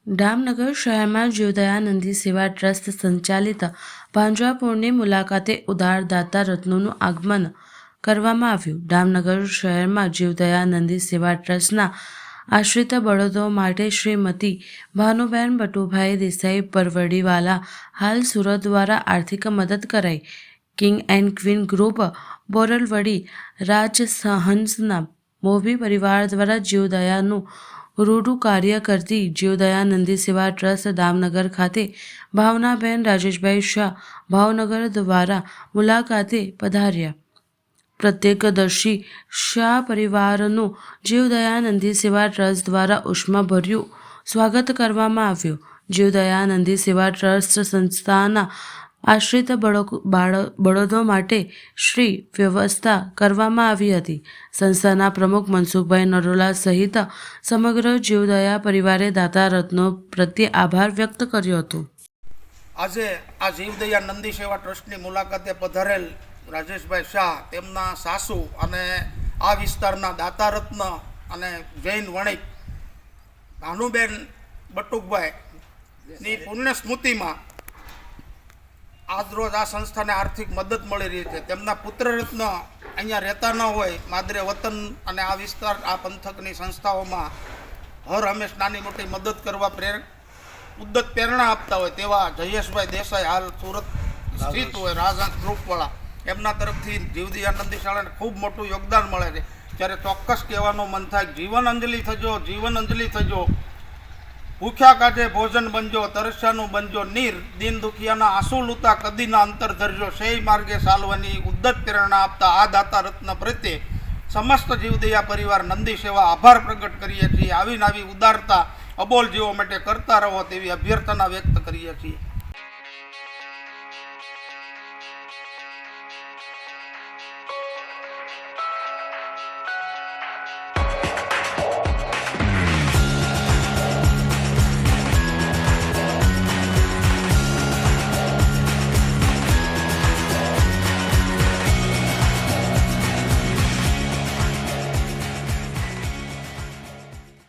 જામનગર શહેરમાં જીવદયાનંદી સેવા ટ્રસ્ટ સંચાલિત પાંજરાપોળની મુલાકાતે ઉદાર દાતા રત્નોનું આગમન કરવામાં આવ્યું. જામનગર શહેરમાં જીવદયાનંદી સેવા ટ્રસ્ટના આશ્રિત બળદો માટે શ્રીમતી ભાનુબેન બટુભાઈ દેસાઈ પરવડીવાલા હાલ સુરત દ્વારા આર્થિક મદદ કરાઈ. કિંગ એન્ડ ક્વીન ગ્રુપ બોરલવડી રાજહંસના મોભી પરિવાર દ્વારા જીવદયાનું રૂડું કાર્ય કરતી જીવદયાનંદી સેવા ટ્રસ્ટ દામનગર ખાતે ભાવનાબેન રાજેશભાઈ શાહ ભાવનગર દ્વારા મુલાકાતે પધાર્યા. પ્રત્યેકદર્શી શાહ પરિવારનું જીવદયાનંદી સેવા ટ્રસ્ટ દ્વારા ઉષ્માભર્યું સ્વાગત કરવામાં આવ્યું. જીવદયાનંદી સેવા ટ્રસ્ટ સંસ્થાના આશ્રિત બળદો માટે શ્રી વ્યવસ્થા કરવામાં આવી હતી. સંસ્થાના પ્રમુખ મનસુખભાઈ નરોલા સહિત સમગ્ર જીવદયા પરિવારે દાતા રત્નો પ્રત્યે આભાર વ્યક્ત કર્યો હતો. આજે આ જીવદયાનંદી સેવા ટ્રસ્ટની મુલાકાતે પધારેલ રાજેશભાઈ શાહ, તેમના સાસુ અને આ વિસ્તારના દાતા રત્ન અને જૈન વણિક ભાનુબેન બટુકભાઈની પુણ્ય સ્મૃતિમાં આજરોજ આ સંસ્થાને આર્થિક મદદ મળી રહી છે. તેમના પુત્રરત્ન અહીંયા રહેતા ન હોય, માદરે વતન અને આ વિસ્તાર આ પંથકની સંસ્થાઓમાં હર હંમેશ નાની મોટી મદદ કરવા ઉદ્દત પ્રેરણા આપતા હોય તેવા જયેશભાઈ દેસાઈ હાલ સુરત સ્થિત હોય, રાજહંસ ગ્રુપવાળા, એમના તરફથી જીવદયાનંદી શાળાને ખૂબ મોટું યોગદાન મળે છે. ત્યારે ચોક્કસ કહેવાનું મન થાય, જીવન અંજલિ થજો, જીવન અંજલિ થજો. ભૂખ્યા કાઢે ભોજન બનજો, તરસ્યાનું બનજો નીર, દીન દુખિયાના આંસુ લૂતા કદીના અંતર ધરજો. સેય માર્ગે ચાલવાની ઉદ્દત પ્રેરણા આપતા આ દાતા રત્ન પ્રત્યે સમસ્ત જીવદયા પરિવાર નંદી સેવા આભાર પ્રગટ કરીએ છીએ. આવી ઉદારતા અબોલ જીવો માટે કરતા રહો તેવી અભ્યર્થના વ્યક્ત કરીએ છીએ.